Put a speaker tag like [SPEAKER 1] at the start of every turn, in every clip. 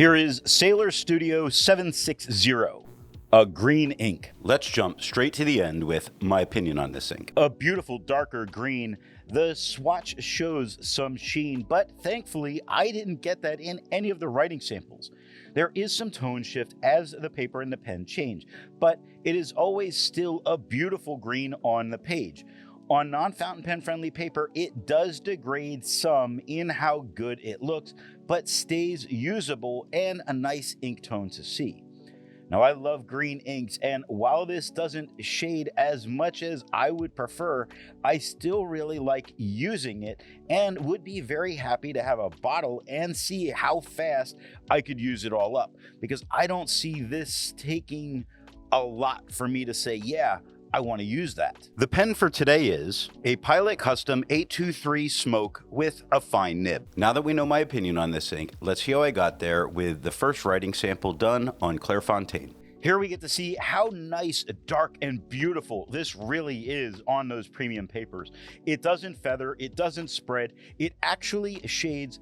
[SPEAKER 1] Here is Sailor Studio 760, a green ink.
[SPEAKER 2] Let's jump straight to the end with my opinion on this ink.
[SPEAKER 1] A beautiful darker green. The swatch shows some sheen, but thankfully I didn't get that in any of the writing samples. There is some tone shift as the paper and the pen change, but it is always still a beautiful green on the page. On non-fountain pen friendly paper, it does degrade some in how good it looks, but stays usable and a nice ink tone to see. Now, I love green inks, and while this doesn't shade as much as I would prefer, I still really like using it and would be very happy to have a bottle and see how fast I could use it all up, because I don't see this taking a lot for me to say, yeah, I want to use that.
[SPEAKER 2] The pen for today is a Pilot Custom 823 Smoke with a fine nib. Now that we know my opinion on this ink, let's see how I got there with the first writing sample done on Clairfontaine.
[SPEAKER 1] Here we get to see how nice, dark, and beautiful this really is on those premium papers. It doesn't feather, it doesn't spread, it actually shades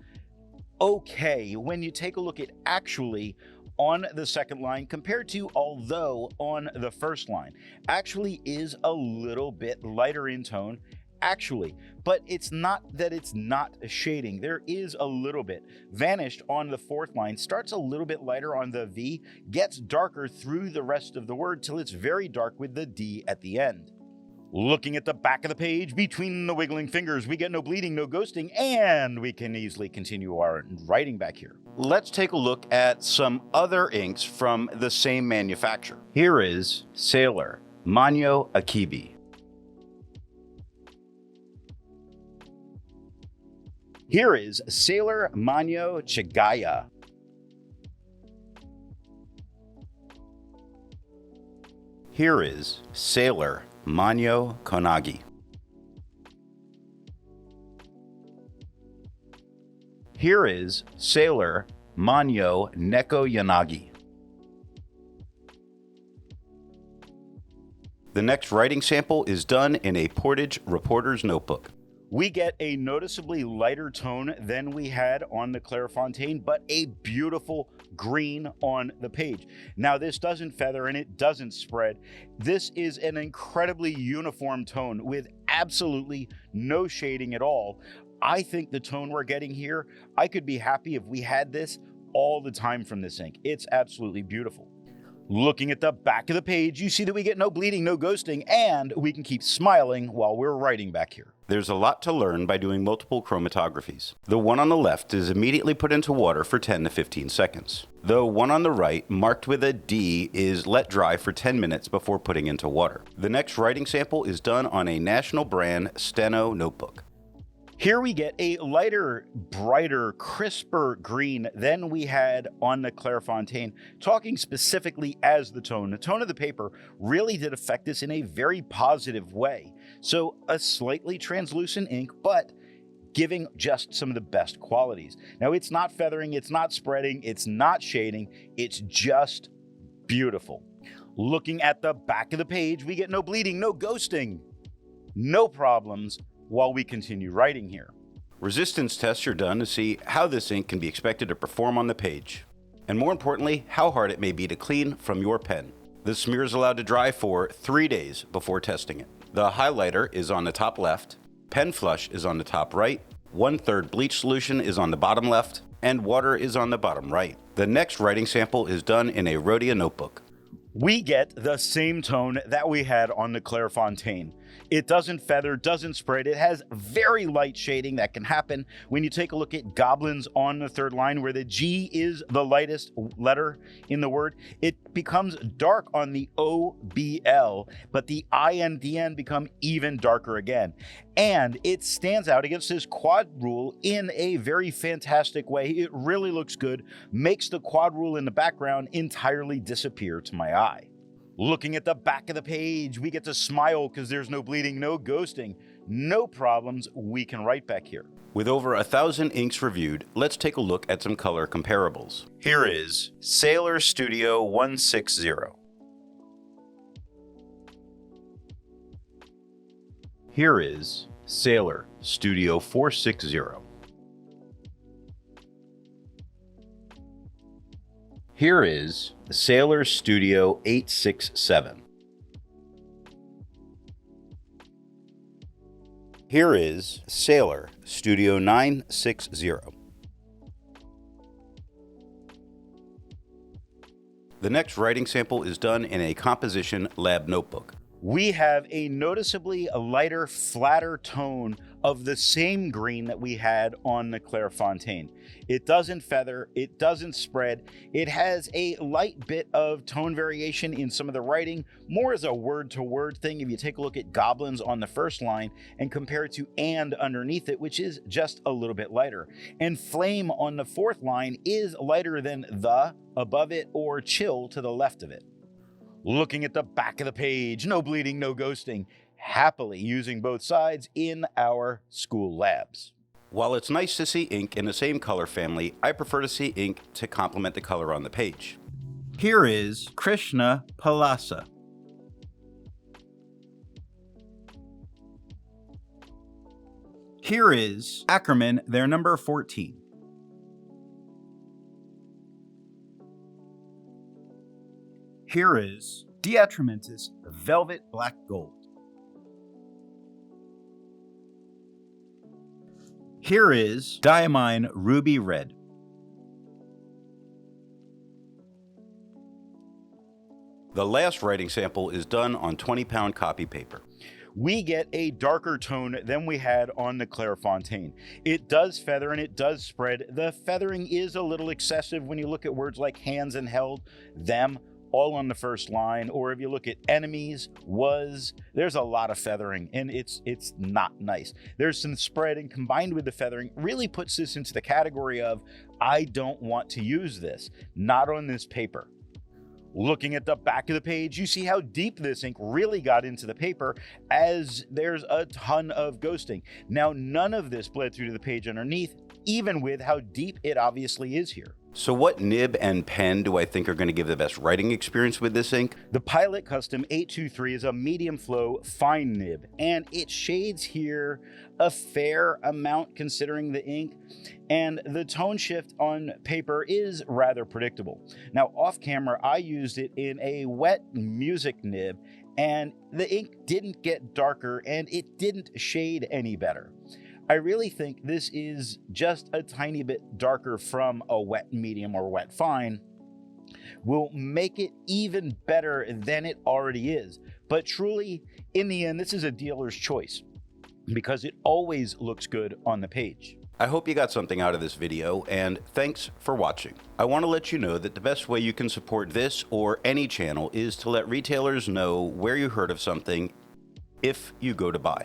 [SPEAKER 1] okay when you take a look at actually on the second line compared to although on the first line. Actually is a little bit lighter in tone, actually, but it's not that it's not a shading. There is a little bit. Vanished on the fourth line, starts a little bit lighter on the V, gets darker through the rest of the word till it's very dark with the D at the end. Looking at the back of the page, between the wiggling fingers, we get no bleeding, no ghosting, and we can easily continue our writing back here.
[SPEAKER 2] Let's take a look at some other inks from the same manufacturer. Here is Sailor Mnemosyne Notebook.
[SPEAKER 1] Here is Sailor Mnemosyne Notebook.
[SPEAKER 2] Here is Sailor Mnemosyne Notebook. Here is Sailor Mnemosyne Notebook. The next writing sample is done in a Portage reporter's notebook.
[SPEAKER 1] We get a noticeably lighter tone than we had on the Clairfontaine, but a beautiful green on the page. Now, this doesn't feather and it doesn't spread. This is an incredibly uniform tone with absolutely no shading at all. I think the tone we're getting here, I could be happy if we had this all the time from this ink. It's absolutely beautiful. Looking at the back of the page, you see that we get no bleeding, no ghosting, and we can keep smiling while we're writing back here.
[SPEAKER 2] There's a lot to learn by doing multiple chromatographies. The one on the left is immediately put into water for 10 to 15 seconds. The one on the right, marked with a D, is let dry for 10 minutes before putting into water. The next writing sample is done on a national brand Steno notebook.
[SPEAKER 1] Here we get a lighter, brighter, crisper green than we had on the Clairfontaine, talking specifically as the tone. The tone of the paper really did affect this in a very positive way. So a slightly translucent ink, but giving just some of the best qualities. Now, it's not feathering, it's not spreading, it's not shading, it's just beautiful. Looking at the back of the page, we get no bleeding, no ghosting, no problems, while we continue writing here.
[SPEAKER 2] Resistance tests are done to see how this ink can be expected to perform on the page, and more importantly, how hard it may be to clean from your pen. The smear is allowed to dry for 3 days before testing it. The highlighter is on the top left, pen flush is on the top right, 1/3 bleach solution is on the bottom left, and water is on the bottom right. The next writing sample is done in a Rhodia notebook.
[SPEAKER 1] We get the same tone that we had on the Clairfontaine. It doesn't feather, doesn't spread. It has very light shading that can happen when you take a look at goblins on the third line where the G is the lightest letter in the word. It becomes dark on the OBL, but the I and the N become even darker again. And it stands out against this quad rule in a very fantastic way. It really looks good, makes the quad rule in the background entirely disappear to my eye. Looking at the back of the page, we get to smile because there's no bleeding, no ghosting, no problems. We can write back here.
[SPEAKER 2] With over 1,000 inks reviewed, let's take a look at some color comparables.
[SPEAKER 1] Here is Sailor Studio 160.
[SPEAKER 2] Here is Sailor Studio 460.
[SPEAKER 1] Here is Sailor Studio 867.
[SPEAKER 2] Here is Sailor Studio 960. The next writing sample is done in a composition lab notebook.
[SPEAKER 1] We have a noticeably lighter, flatter tone of the same green that we had on the Clairfontaine. It doesn't feather, it doesn't spread. It has a light bit of tone variation in some of the writing, more as a word-to-word thing. If you take a look at goblins on the first line and compare it to and underneath it, which is just a little bit lighter. And flame on the fourth line is lighter than the above it or chill to the left of it. Looking at the back of the page, no bleeding, no ghosting, happily using both sides in our school labs.
[SPEAKER 2] While it's nice to see ink in the same color family, I prefer to see ink to complement the color on the page.
[SPEAKER 1] Here is Krishna Palasa. Here is Ackerman, their number 14. Here is Diatramentis Velvet Black Gold. Here is Diamine Ruby Red.
[SPEAKER 2] The last writing sample is done on 20-pound copy paper.
[SPEAKER 1] We get a darker tone than we had on the Clairfontaine. It does feather and it does spread. The feathering is a little excessive when you look at words like hands and held, them, all on the first line, or if you look at enemies, was, there's a lot of feathering and it's not nice. There's some spread, and combined with the feathering really puts this into the category of I don't want to use this, not on this paper. Looking at the back of the page, you see how deep this ink really got into the paper, as there's a ton of ghosting. Now, none of this bled through to the page underneath, even with how deep it obviously is here.
[SPEAKER 2] So what nib and pen do I think are going to give the best writing experience with this ink?
[SPEAKER 1] The Pilot Custom 823 is a medium flow fine nib, and it shades here a fair amount considering the ink, and the tone shift on paper is rather predictable. Now, off camera, I used it in a wet music nib, and the ink didn't get darker and it didn't shade any better. I really think this is just a tiny bit darker from a wet medium or wet fine will make it even better than it already is. But truly, in the end, this is a dealer's choice because it always looks good on the page.
[SPEAKER 2] I hope you got something out of this video, and thanks for watching. I want to let you know that the best way you can support this or any channel is to let retailers know where you heard of something if you go to buy.